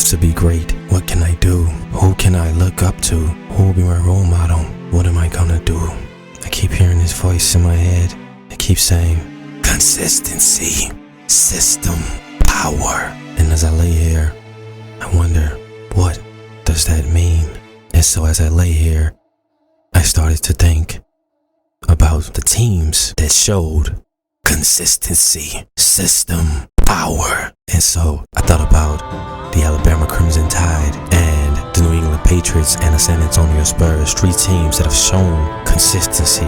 else to be great? What can I do? Who can I look up to? Who will be my role model? What am I gonna do? I keep hearing this voice in my head. It keeps saying, consistency, system, power. And as I lay here, I wonder, what does that mean? And so as I lay here, I started to think about the teams that showed consistency, system, power. And so I thought about the Alabama Crimson Tide and the New England Patriots and the San Antonio Spurs, 3 teams that have shown consistency,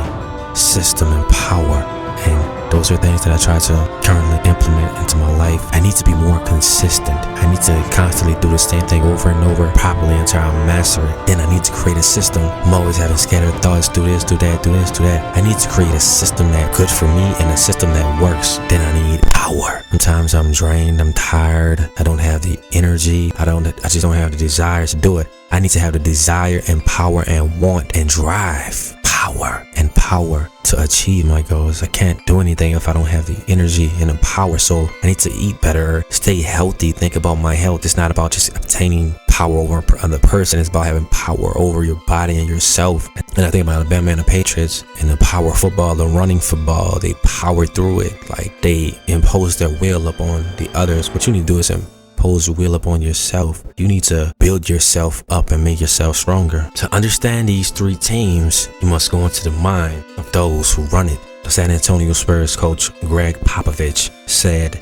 system, and power. And those are things that I try to currently implement into my life. I need to be more consistent. I need to constantly do the same thing over and over properly until I master it. Then I need to create a system. I'm always having scattered thoughts, do this, do that, do this, do that. I need to create a system that's good for me and a system that works. Then I need power. Sometimes I'm drained, I'm tired, I don't have the energy, I just don't have the desire to do it. I need to have the desire and power and want and drive. Power and power to achieve my goals. I can't do anything if I don't have the energy and the power. So I need to eat better, stay healthy, think about my health. It's not about just obtaining power over another person. It's about having power over your body and yourself. And I think about Alabama and the Patriots and the power football, the running football. They power through it. Like they impose their will upon the others. What you need to do is impose your will upon yourself. You need to build yourself up and make yourself stronger. To understand these 3 teams, you must go into the mind of those who run it. The San Antonio Spurs coach Gregg Popovich said,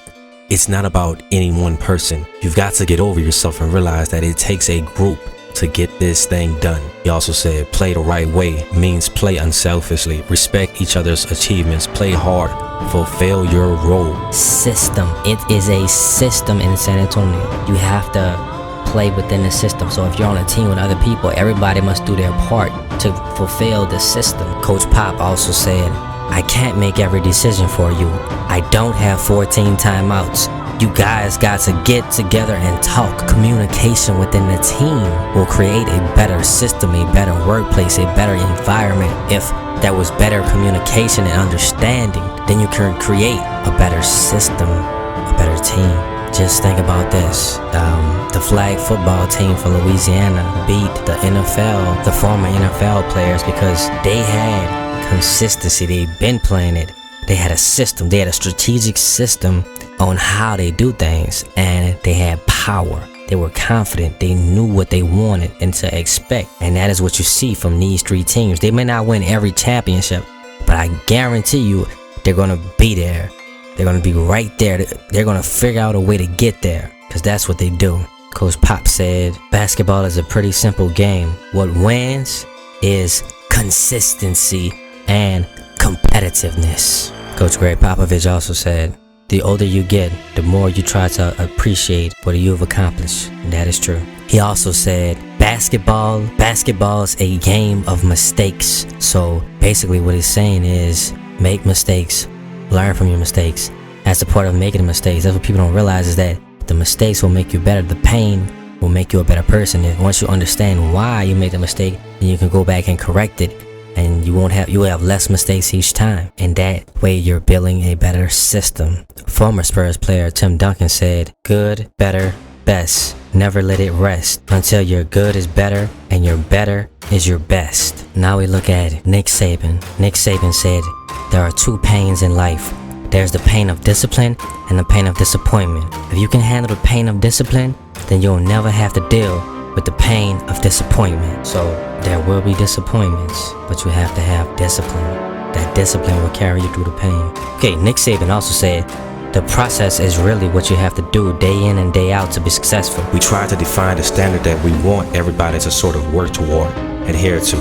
it's not about any one person. You've got to get over yourself and realize that it takes a group to get this thing done. He also said, play the right way means play unselfishly, respect each other's achievements, play hard, fulfill your role. System. It is a system in San Antonio. You have to play within the system. So if you're on a team with other people, everybody must do their part to fulfill the system. Coach Pop also said, I can't make every decision for you. I don't have 14 timeouts. You guys got to get together and talk. Communication within the team will create a better system, a better workplace, a better environment. If there was better communication and understanding, then you can create a better system, a better team. Just think about this. The flag football team for Louisiana beat the NFL, the former NFL players, because they had consistency. They've been playing it. They had a system. They had a strategic system on how they do things, and they had power. They were confident. They knew what they wanted and to expect. And that is what you see from these 3 teams. They may not win every championship, but I guarantee you they're going to be there. They're going to be right there. They're going to figure out a way to get there, because that's what they do. Coach Pop said, basketball is a pretty simple game. What wins is consistency and competitiveness. Coach Gregg Popovich also said, the older you get, the more you try to appreciate what you've accomplished. And that is true. He also said, basketball's a game of mistakes. So basically what he's saying is, make mistakes, learn from your mistakes. That's a part of making mistakes. That's what people don't realize, is that the mistakes will make you better. The pain will make you a better person. And once you understand why you made the mistake, then you can go back and correct it. And you will have less mistakes each time. And that way you're building a better system. Former Spurs player Tim Duncan said, good, better, best. Never let it rest until your good is better and your better is your best. Now we look at Nick Saban. Nick Saban said, there are 2 pains in life. There's the pain of discipline and the pain of disappointment. If you can handle the pain of discipline, then you'll never have to deal with the pain of disappointment. So there will be disappointments, but you have to have discipline. That discipline will carry you through the pain. Okay, Nick Saban also said, the process is really what you have to do day in and day out to be successful. We try to define the standard that we want everybody to sort of work toward, adhere to,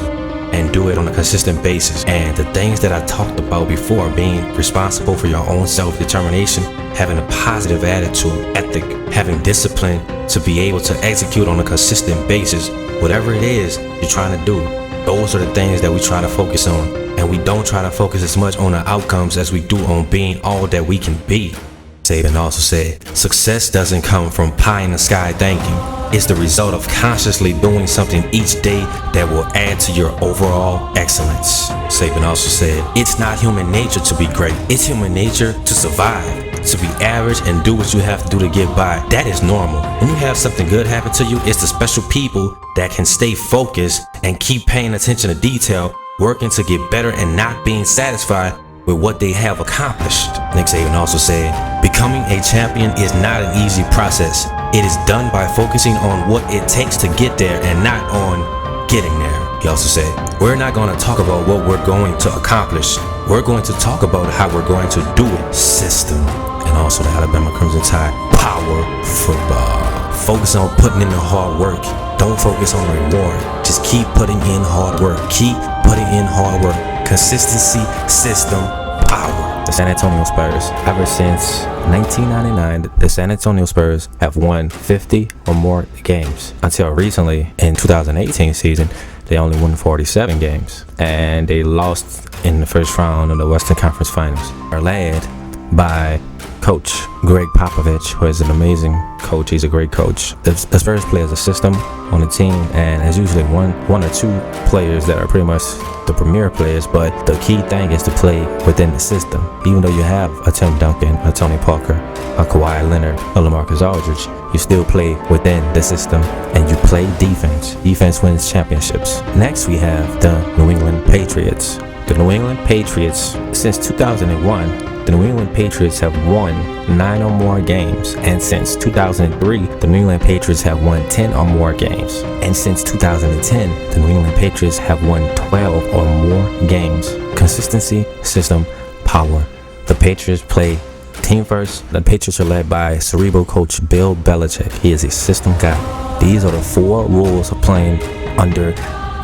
and do it on a consistent basis. And the things that I talked about before, being responsible for your own self-determination, having a positive attitude, ethic, having discipline to be able to execute on a consistent basis, whatever it is you're trying to do, those are the things that we try to focus on. And we don't try to focus as much on the outcomes as we do on being all that we can be. Saban also said, success doesn't come from pie in the sky thinking. It's the result of consciously doing something each day that will add to your overall excellence. Saban also said, it's not human nature to be great. It's human nature to survive. to be average and do what you have to do to get by. That is normal. When you have something good happen to you, it's the special people that can stay focused and keep paying attention to detail, working to get better and not being satisfied with what they have accomplished. Nick Saban also said, becoming a champion is not an easy process. It is done by focusing on what it takes to get there and not on getting there. He also said, we're not going to talk about what we're going to accomplish. We're going to talk about how we're going to do it. System. And also the Alabama Crimson Tide, power football. Focus on putting in the hard work. Don't focus on reward. Just keep putting in hard work. Keep putting in hard work. Consistency, system, power. The San Antonio Spurs. Ever since 1999, the San Antonio Spurs have won 50 or more games. Until recently, in 2018 season, they only won 47 games. And they lost in the first round of the Western Conference Finals. Are led by Coach Gregg Popovich, who is an amazing coach. He's a great coach. The Spurs play as a system on the team, and there's usually one or two players that are pretty much the premier players, but the key thing is to play within the system. Even though you have a Tim Duncan, a Tony Parker, a Kawhi Leonard, a LaMarcus Aldridge, you still play within the system and you play defense. Defense wins championships. Next, we have the New England Patriots. The New England Patriots, since 2001, the New England Patriots have won 9 or more games, and since 2003, the New England Patriots have won 10 or more games, and since 2010, the New England Patriots have won 12 or more games. Consistency, system, power. The Patriots play team first. The Patriots are led by cerebral coach Bill Belichick. He is a system guy. These are the 4 rules of playing under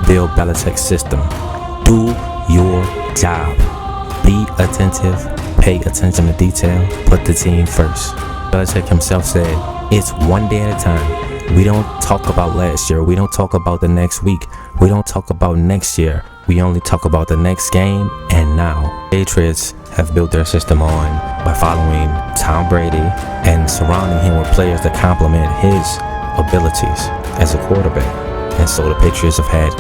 Bill Belichick's system. Do your job. Be attentive. Pay attention to detail. Put the team first. Belichick himself said, it's one day at a time. We don't talk about last year. We don't talk about the next week. We don't talk about next year. We only talk about the next game and now. Patriots have built their system on by following Tom Brady and surrounding him with players that complement his abilities as a quarterback. And so the Patriots have had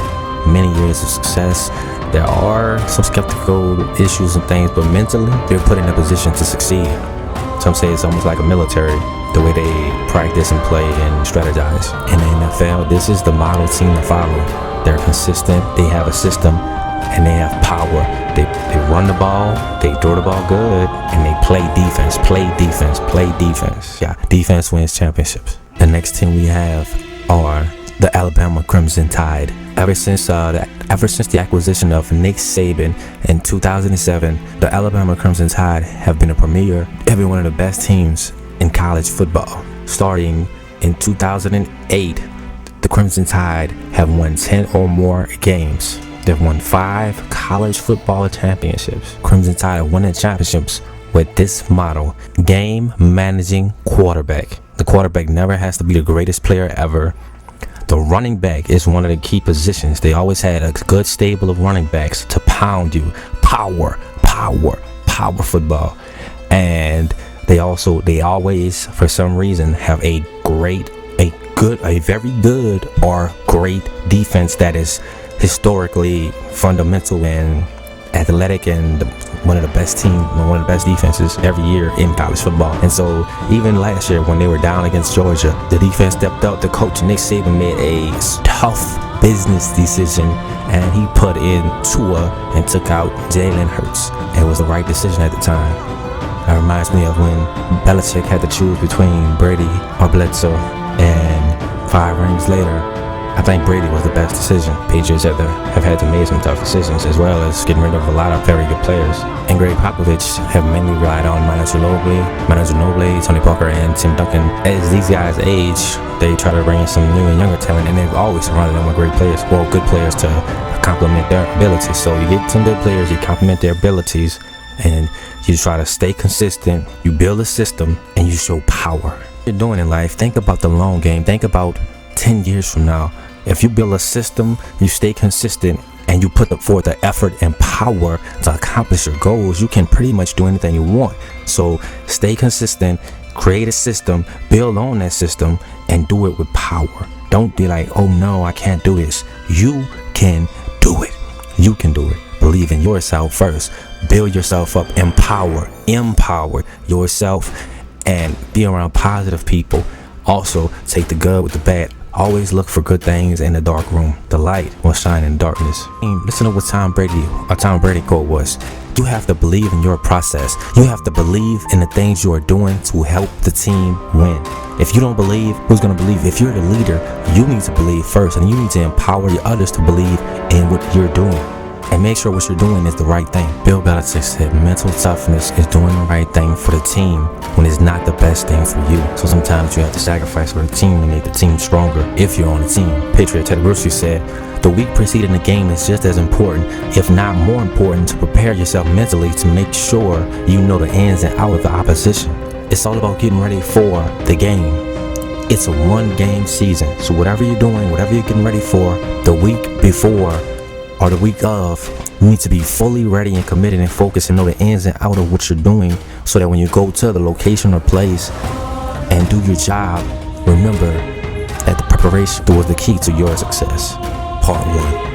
many years of success. There are some skeptical issues and things, but mentally, they're put in a position to succeed. Some say it's almost like a military, the way they practice and play and strategize. In the NFL, this is the model team to follow. They're consistent, they have a system, and they have power. They run the ball, they throw the ball good, and they play defense, play defense. Yeah, defense wins championships. The next team we have are the Alabama Crimson Tide. Ever since the acquisition of Nick Saban in 2007, the Alabama Crimson Tide have been a premier, every one of the best teams in college football. Starting in 2008, the Crimson Tide have won 10 or more games. They've won 5 college football championships. Crimson Tide have won the championships with this model: game managing quarterback. The quarterback never has to be the greatest player ever. The running back is one of the key positions. They always had a good stable of running backs to pound you. Power football. And they always, for some reason, have a very good or great defense that is historically fundamental and athletic and one of the best defenses every year in college football. And so even last year when they were down against Georgia, the defense stepped up. The coach Nick Saban made a tough business decision and he put in Tua and took out Jalen Hurts. It was the right decision at the time. That reminds me of when Belichick had to choose between Brady or Bledsoe, and 5 rings later, I think Brady was the best decision. Patriots have had to make some tough decisions, as well as getting rid of a lot of very good players. And Gregg Popovich have mainly relied on Manu Ginobili, Tony Parker, and Tim Duncan. As these guys age, they try to bring in some new and younger talent, and they've always surrounded them with great players, good players to complement their abilities. So you get some good players, you complement their abilities, and you try to stay consistent. You build a system, and you show power. What you're doing in life, think about the long game. Think about 10 years from now. If you build a system, you stay consistent, and you put forth the effort and power to accomplish your goals, you can pretty much do anything you want. So stay consistent, create a system, build on that system, and do it with power. Don't be like, oh no, I can't do this. You can do it. You can do it. Believe in yourself first. Build yourself up, empower yourself, and be around positive people. Also, take the good with the bad. Always look for good things in the dark room. The light will shine in darkness. Listen to what Tom Brady quote was. You have to believe in your process. You have to believe in the things you are doing to help the team win. If you don't believe, who's going to believe? If you're the leader, you need to believe first, and you need to empower the others to believe in what you're doing. And make sure what you're doing is the right thing. Bill Belichick said mental toughness is doing the right thing for the team when it's not the best thing for you. So sometimes you have to sacrifice for the team to make the team stronger if you're on the team. Patriot Ted Russo said, the week preceding the game is just as important, if not more important, to prepare yourself mentally to make sure you know the ins and outs of the opposition. It's all about getting ready for the game. It's a one-game season. So whatever you're doing, whatever you're getting ready for, the week before or the week of, you need to be fully ready and committed and focused and know the ins and outs of what you're doing, so that when you go to the location or place and do your job, remember that the preparation was the key to your success. Part 1.